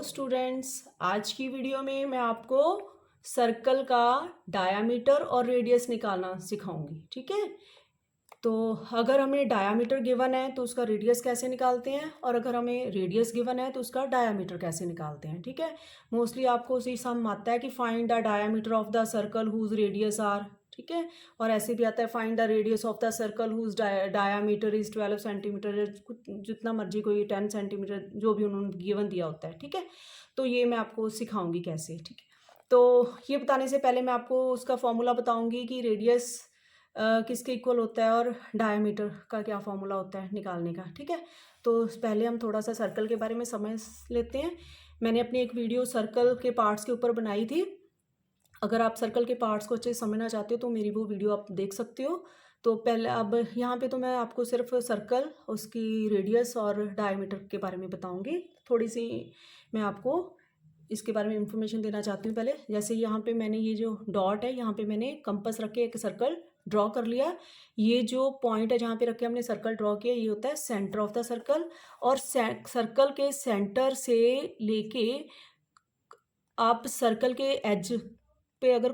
Students, आज की video में मैं आपको सर्कल का डायामीटर और रेडियस निकालना सिखाऊंगी। ठीक है, तो अगर हमें डायामीटर गिवन है तो उसका रेडियस कैसे निकालते हैं, और अगर हमें रेडियस गिवन है तो उसका डायामीटर कैसे निकालते हैं। ठीक है, मोस्टली आपको उसी सम आता है कि find the diameter of the circle whose radius are. ठीक है, और ऐसे भी आता है find the radius of the circle whose diameter is 12 centimetre, जितना मर्जी, कोई 10 सेंटीमीटर, जो भी उन्होंने गिवन दिया होता है। ठीक है, तो ये मैं आपको सिखाऊंगी कैसे। ठीक है, तो ये बताने से पहले मैं आपको उसका फॉर्मूला बताऊंगी कि रेडियस किसके इक्वल होता है और डायमीटर का क्या फॉर्मूला होता है निकालने का। ठीक है, तो पहले हम थोड़ा सा सर्कल के बारे में समझ लेते हैं। मैंने अपनी एक वीडियो सर्कल के पार्ट्स के ऊपर बनाई थी। अगर आप सर्कल के पार्ट्स को अच्छे से समझना चाहते हो तो मेरी वो वीडियो आप देख सकते हो। तो पहले अब यहाँ पे तो मैं आपको सिर्फ सर्कल, उसकी रेडियस और डायमीटर के बारे में बताऊँगी। थोड़ी सी मैं आपको इसके बारे में इंफॉर्मेशन देना चाहती हूँ। पहले जैसे यहाँ पे मैंने ये जो डॉट है, यहाँ पे मैंने कंपास रख के एक सर्कल ड्रॉ कर लिया। ये जो पॉइंट है जहाँ पे रख के हमने सर्कल ड्रॉ किया, ये होता है सेंटर ऑफ द सर्कल। और सर्कल के सेंटर से लेके आप सर्कल के एज पे अगर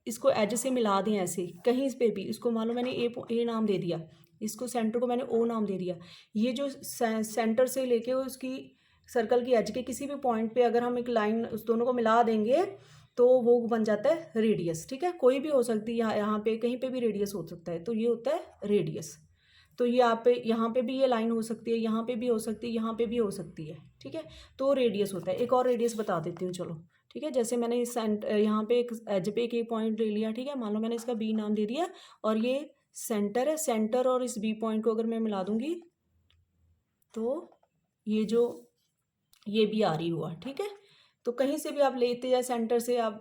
इसको एज से मिला दें, ऐसे कहीं पे भी, इसको मान लो मैंने ए नाम दे दिया, इसको सेंटर को मैंने ओ नाम दे दिया। ये जो सेंटर से लेके उसकी सर्कल की एज के किसी भी पॉइंट पे अगर हम एक लाइन उस दोनों को मिला देंगे तो वो बन जाता है रेडियस। ठीक है, कोई भी हो सकती है, यहाँ पे कहीं पे भी रेडियस हो सकता है, तो ये होता है रेडियस। तो ये यहाँ पे भी ये लाइन हो सकती है, यहाँ पे भी हो सकती है, यहाँ पे भी हो सकती है। ठीक है, तो रेडियस होता है। एक और रेडियस बता देती हूँ, चलो। ठीक है, जैसे मैंने इस यहाँ पे एक एज पे एक पॉइंट ले लिया। ठीक है, मान लो मैंने इसका बी नाम दे दिया और ये सेंटर है। सेंटर और इस बी पॉइंट को अगर मैं मिला दूंगी तो ये भी आ रही हुआ। ठीक है, तो कहीं से भी आप लेते या सेंटर से आप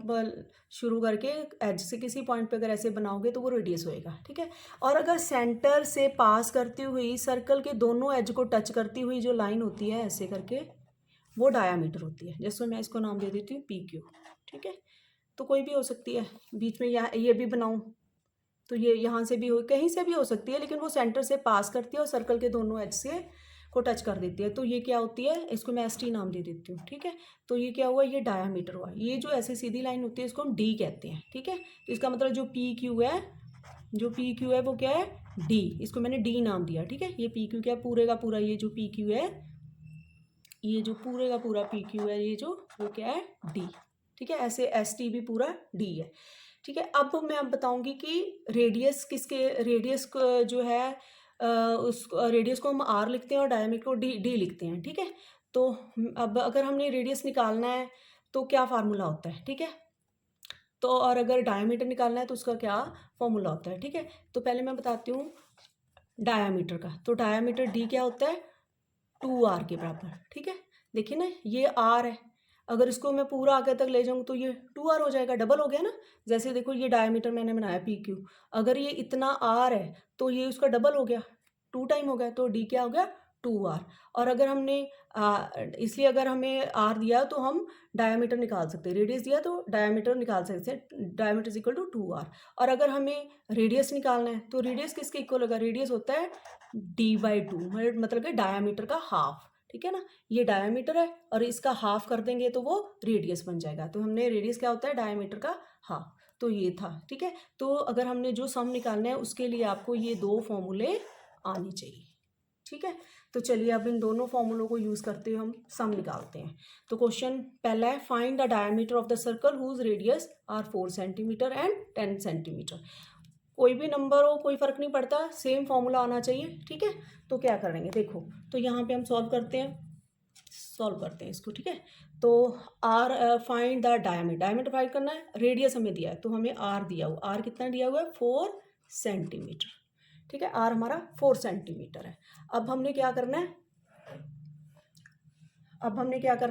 शुरू करके एज से किसी पॉइंट पे अगर ऐसे बनाओगे तो वो रेडियस होएगा। ठीक है, और अगर सेंटर से पास करती हुई सर्कल के दोनों एज को टच करती हुई जो लाइन होती है ऐसे करके, वो डायामीटर होती है। जैसे मैं इसको नाम दे देती हूँ पी क्यू। ठीक है, तो कोई भी हो सकती है। बीच में ये भी बनाऊँ तो ये यहाँ से भी हो, कहीं से भी हो सकती है, लेकिन वो सेंटर से पास करती है और सर्कल के दोनों एज से को टच कर देती है। तो ये क्या होती है, इसको मैं एस टी नाम दे देती हूँ। ठीक है, तो ये क्या हुआ, ये डायामीटर हुआ। ये जो ऐसे सीधी लाइन होती है इसको हम डी कहते हैं। ठीक है, तो इसका मतलब जो पी क्यू है वो क्या है, डी। इसको मैंने डी नाम दिया। ठीक है, ये पी क्यू क्या है, पूरे का पूरा ये जो पी क्यू है, ये जो पूरे का पूरा पी क्यू है, ये जो वो क्या है, डी। ठीक है, ऐसे एस टी भी पूरा डी है। ठीक है, अब मैं बताऊंगी कि रेडियस जो है उस रेडियस को हम आर लिखते हैं और डायमीटर को डी लिखते हैं। ठीक है, तो अब अगर हमने रेडियस निकालना है तो क्या फार्मूला होता है। ठीक है, तो और अगर डायमीटर निकालना है तो उसका क्या फॉर्मूला होता है। ठीक है, तो पहले मैं बताती हूँ डायामीटर का। तो डायामीटर डी क्या होता है, 2r के बराबर। ठीक है, देखिए ना, ये r है, अगर इसको मैं पूरा आगे तक ले जाऊँ तो ये 2r हो जाएगा, डबल हो गया ना। जैसे देखो ये डायमीटर मैंने बनाया पी क्यू, अगर ये इतना r है तो ये उसका डबल हो गया, 2 टाइम हो गया, तो d क्या हो गया, 2r। और अगर हमने इसलिए अगर हमें r दिया तो हम डायमीटर निकाल सकते हैं, रेडियस दिया तो डायमीटर निकाल सकते हैं, diameter is equal to 2r। और अगर हमें रेडियस निकालना है तो रेडियस किसके इक्वल होगा, रेडियस होता है d/2, मतलब कि डायमीटर का हाफ। ठीक है ना, ये डायमीटर है और इसका हाफ कर देंगे तो वो रेडियस बन जाएगा। तो हमने रेडियस क्या होता है, डायमीटर का हाफ। तो ये था। ठीक है, तो अगर हमने जो सम निकालना है उसके लिए आपको ये दो फॉर्मूले आने चाहिए। ठीक है, तो चलिए अब इन दोनों फॉर्मूलों को यूज़ करते हुए हम सम निकालते हैं। तो क्वेश्चन पहला है, find the diameter of the circle whose radius are 4 centimetre and 10 centimetre. कोई भी नंबर हो, कोई फ़र्क नहीं पड़ता, सेम फॉर्मूला आना चाहिए। ठीक है, तो क्या करेंगे, देखो, तो यहाँ पे हम सॉल्व करते हैं इसको। ठीक है, तो आर फाइंड द डायमीटर फाइंड करना है, रेडियस हमें दिया है तो हमें आर दिया हुआ, आर कितना दिया हुआ है, 4 सेंटीमीटर। ठीक है, आर हमारा 4 सेंटीमीटर है। अब हमने क्या करना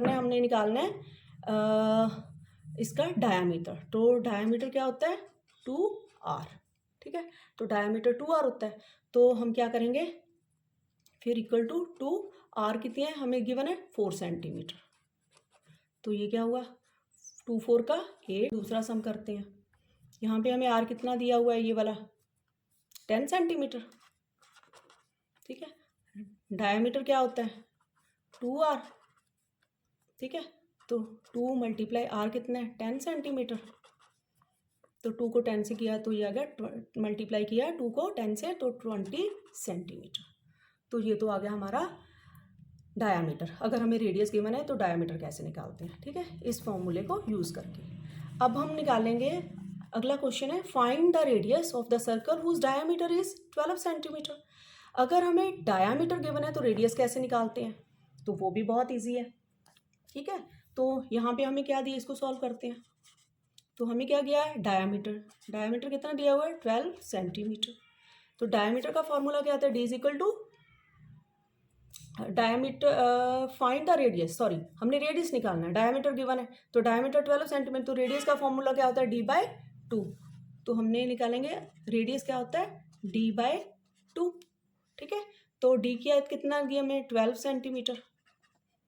है, हमने निकालना है इसका डायामीटर। तो डायामीटर क्या होता है, 2r। ठीक है, तो डायमीटर 2r होता है। तो हम क्या करेंगे, फिर इक्वल टू 2r कितनी है हमें गिवन है, 4 सेंटीमीटर। तो ये क्या हुआ, 2 4 का 8। दूसरा सम करते हैं, यहाँ पे हमें r कितना दिया हुआ है, ये वाला 10 सेंटीमीटर। ठीक है, डायमीटर क्या होता है, 2r। ठीक है, तो 2 मल्टीप्लाई आर कितना है 10 सेंटीमीटर। तो 2 को 10 से किया तो ये आ गया, मल्टीप्लाई किया 2 को 10 से तो 20 सेंटीमीटर। तो ये तो आ गया हमारा डायामीटर। अगर हमें रेडियस गिवन है तो डायामीटर कैसे निकालते हैं, ठीक है, इस फॉर्मूले को यूज़ करके। अब हम निकालेंगे, अगला क्वेश्चन है find the radius of the circle whose diameter is 12 centimetre. अगर हमें डायामीटर गिवन है तो रेडियस कैसे निकालते हैं, तो वो भी बहुत ईजी है, ठीक है। तो यहाँ पे हमें क्या दिया, इसको सॉल्व करते हैं। तो हमें क्या गया है, डायामीटर कितना दिया हुआ है 12 सेंटीमीटर। तो डायामीटर का फॉर्मूला क्या आता है, D is equal to diameter, find the radius, sorry हमने रेडियस निकालना है, डायामीटर गिवन है तो डायामीटर 12 सेंटीमीटर, तो रेडियस का फॉर्मूला क्या होता है d/2। तो हमने निकालेंगे रेडियस क्या होता है d/2, ठीक है। तो d क्या कितना दिया हमें 12 सेंटीमीटर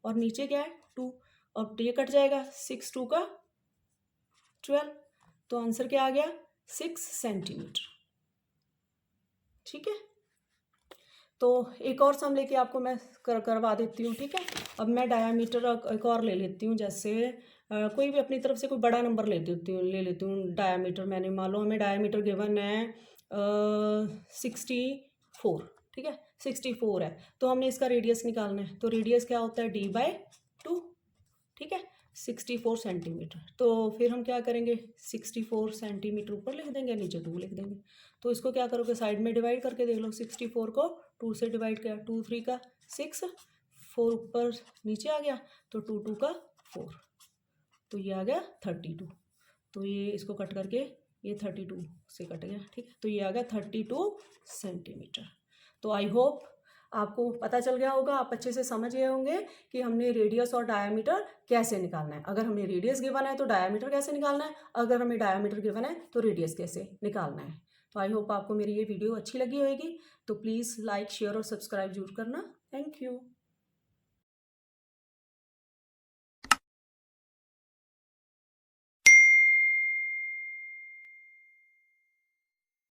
और नीचे क्या है 2, और ये कट जाएगा 6 2 का 12, तो आंसर क्या आ गया 6 सेंटीमीटर, ठीक है। तो एक और सम लेके आपको मैं करवा देती हूँ, ठीक है। अब मैं डायामीटर एक और ले लेती हूँ, जैसे कोई भी अपनी तरफ से कोई बड़ा नंबर ले लेती हूँ डायामीटर। मैंने मान लो हमें डायामीटर गिवन है 64, ठीक है, 64 है, तो हमने इसका रेडियस निकालना है। तो रेडियस क्या होता है d/2, ठीक है, 64 सेंटीमीटर। तो फिर हम क्या करेंगे 64 सेंटीमीटर ऊपर लिख देंगे, नीचे 2 लिख देंगे। तो इसको क्या करोगे साइड में डिवाइड करके देख लो, 64 को 2 से डिवाइड किया, 2 3 का 6, 4 ऊपर नीचे आ गया, तो 2 2 का 4, तो ये आ गया 32। तो ये इसको कट करके ये 32 से कट गया, ठीक है। तो ये आ गया 32 सेंटीमीटर। तो आई होप आपको पता चल गया होगा, आप अच्छे से समझ गए होंगे कि हमने रेडियस और डायामीटर कैसे निकालना है। अगर हमें रेडियस गिवन है तो डायामीटर कैसे निकालना है, अगर हमें डायामीटर गिवन है तो रेडियस कैसे निकालना है। तो आई होप आपको मेरी ये वीडियो अच्छी लगी होगी। तो प्लीज़ लाइक शेयर और सब्सक्राइब जरूर करना। Thank you.